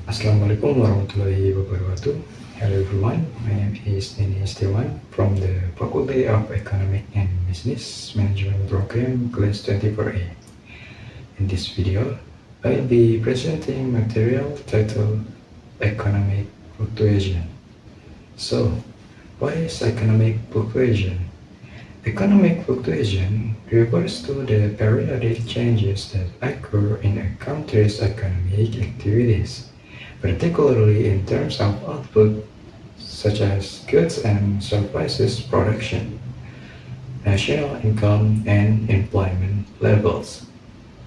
Assalamualaikum warahmatullahi wabarakatuh. Hello everyone, my name is Deni Setiawan from the Faculty of Economic and Business Management Program Class 24A. In this video, I'll be presenting material titled Economic Fluctuation. So, what is economic fluctuation? Economic fluctuation refers to the periodic changes that occur in a country's economic activities, particularly in terms of output such as goods and services production, national income, and employment levels.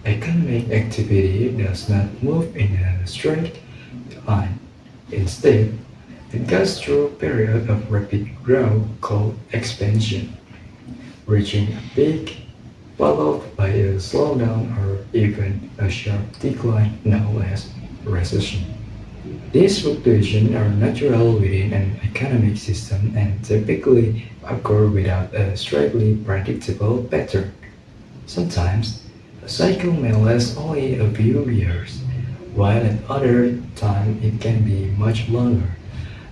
Economic activity does not move in a straight line. Instead, it goes through a period of rapid growth called expansion, reaching a peak followed by a slowdown or even a sharp decline known as recession. These fluctuations are natural within an economic system and typically occur without a strictly predictable pattern. Sometimes, a cycle may last only a few years, while at other times it can be much longer.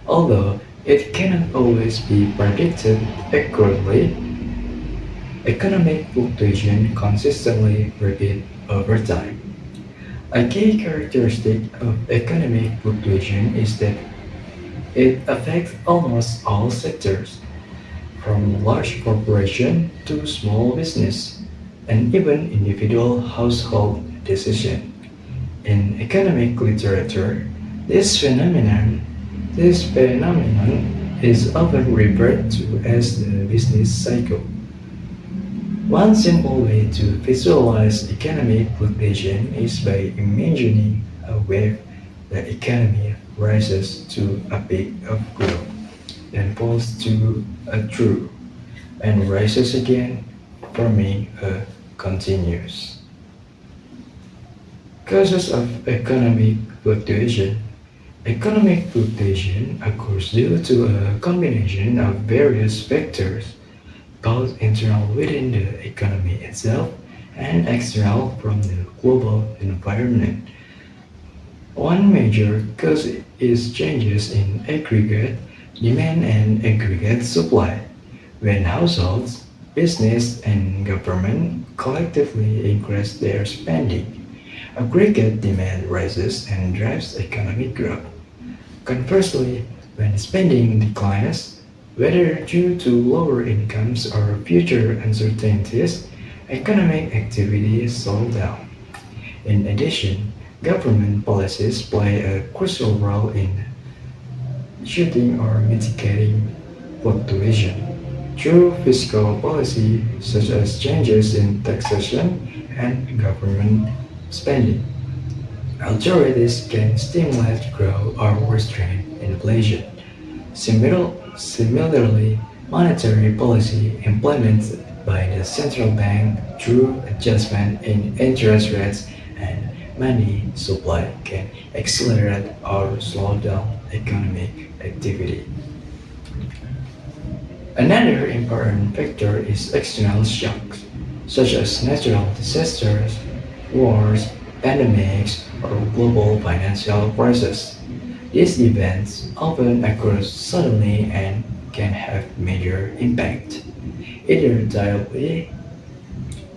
Although it cannot always be predicted accurately, economic fluctuation consistently repeat over time. A key characteristic of economic fluctuation is that it affects almost all sectors, from large corporation to small business, and even individual household decision. In economic literature, this phenomenon, this phenomenon is often referred to as the business cycle. One simple way to visualize economic fluctuation is by imagining a wave. The economy rises to a peak of growth, then falls to a trough, and rises again, forming a continuous. Causes of economic fluctuation. Economic fluctuation occurs due to a combination of various factors, both internal within the economy itself and external from the global environment. One major cause is changes in aggregate demand and aggregate supply. When households, business, and government collectively increase their spending, aggregate demand rises and drives economic growth. Conversely, when spending declines, whether due to lower incomes or future uncertainties, economic activity slows down. In addition, government policies play a crucial role in shooting or mitigating fluctuation through fiscal policy such as changes in taxation and government spending. Authorities can stimulate growth or restrain inflation. Similarly, monetary policy implemented by the central bank through adjustment in interest rates and money supply can accelerate or slow down economic activity. Another important factor is external shocks, such as natural disasters, wars, pandemics, or global financial crises. These events often occur suddenly and can have major impact, either directly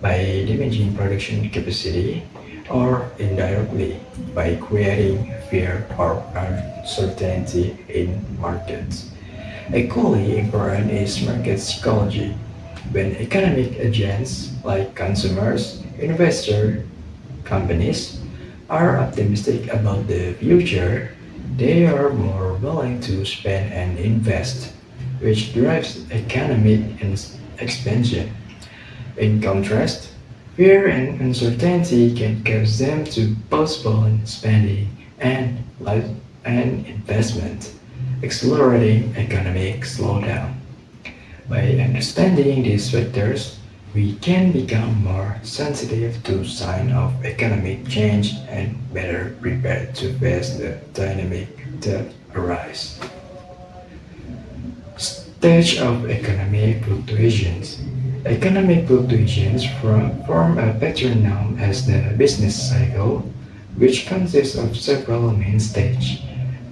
by damaging production capacity or indirectly by creating fear or uncertainty in markets. Equally important is market psychology. When economic agents like consumers, investors, companies are optimistic about the future, they are more willing to spend and invest, which drives economic expansion. In contrast, fear and uncertainty can cause them to postpone spending and investment, accelerating economic slowdown. By understanding these factors, we can become more sensitive to signs of economic change and better prepared to face the dynamic that arise. Stage of economic fluctuations. Economic fluctuations form a pattern known as the business cycle, which consists of several main stages.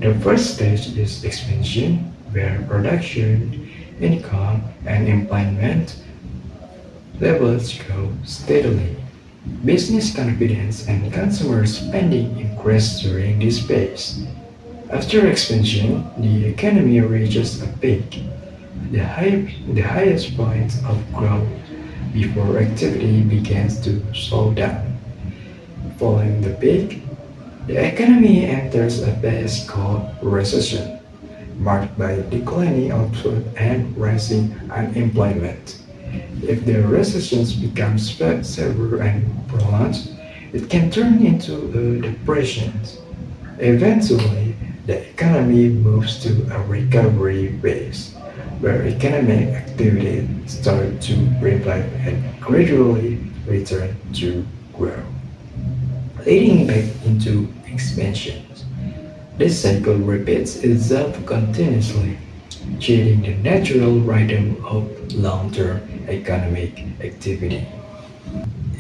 The first stage is expansion, where production, income, and employment levels grow steadily. Business confidence and consumer spending increase during this phase. After expansion, the economy reaches a peak, the highest point of growth before activity begins to slow down. Following the peak, the economy enters a phase called recession, marked by declining output and rising unemployment. If the recession becomes severe and prolonged, it can turn into a depression. Eventually, the economy moves to a recovery phase, where economic activity starts to revive and gradually return to growth, leading back into expansion. This cycle repeats itself continuously, changing the natural rhythm of long-term economic activity.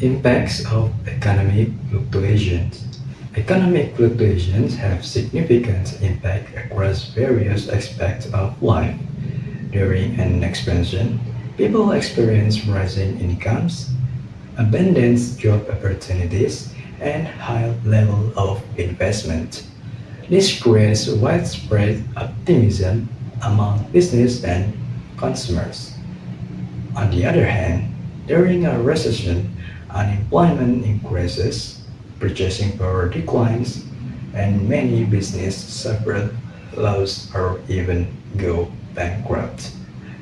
Impacts of economic fluctuations. Economic fluctuations have significant impact across various aspects of life. During an expansion, people experience rising incomes, abundant job opportunities, and high level of investment. This creates widespread optimism among business and consumers. On the other hand, during a recession, unemployment increases, purchasing power declines, and many businesses suffer loss or even go bankrupt.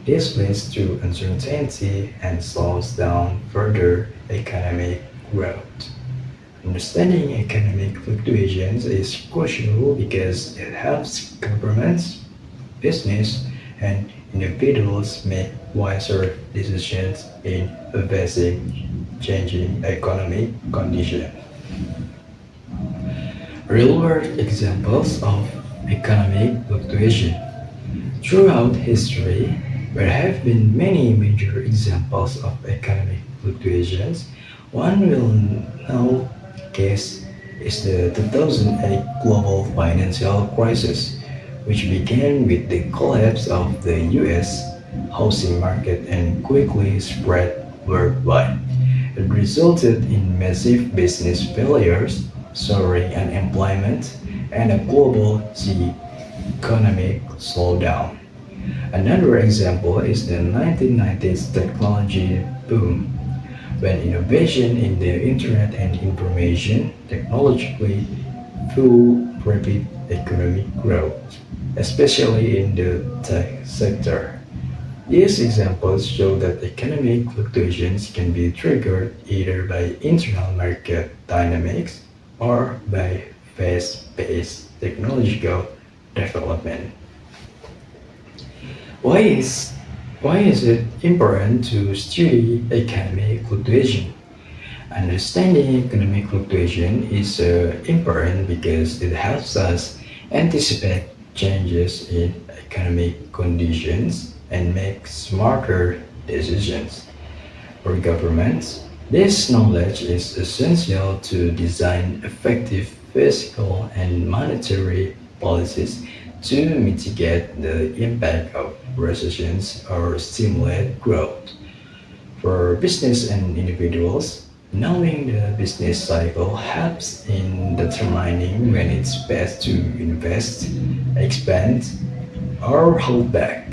This leads to uncertainty and slows down further economic growth. Understanding economic fluctuations is crucial because it helps governments, business, and individuals make wiser decisions in facing changing economic conditions. Real-world examples of economic fluctuation. Throughout history, there have been many major examples of economic fluctuations. One well-known case is the 2008 global financial crisis, which began with the collapse of the US housing market and quickly spread worldwide. It resulted in massive business failures, soaring unemployment, and a global economic slowdown. Another example is the 1990s technology boom, when innovation in the internet and information technology fueled rapid economic growth, especially in the tech sector. These examples show that economic fluctuations can be triggered either by internal market dynamics or by fast-paced technological development. Why is why is it important to study economic fluctuation? Understanding economic fluctuation is important because it helps us anticipate changes in economic conditions and make smarter decisions. For governments, this knowledge is essential to design effective fiscal and monetary policies to mitigate the impact of recessions or stimulate growth. For business and individuals, knowing the business cycle helps in determining when it's best to invest, expand, or hold back.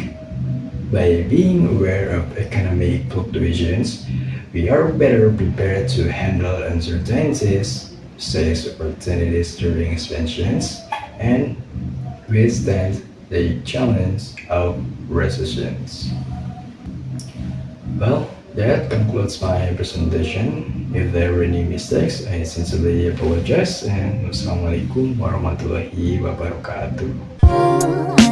By being aware of economic fluctuations, we are better prepared to handle uncertainties, seize opportunities during expansions, and withstand the challenge of recessions. Well, that concludes my presentation. If there are any mistakes, I sincerely apologize and wassalamualaikum warahmatullahi wabarakatuh.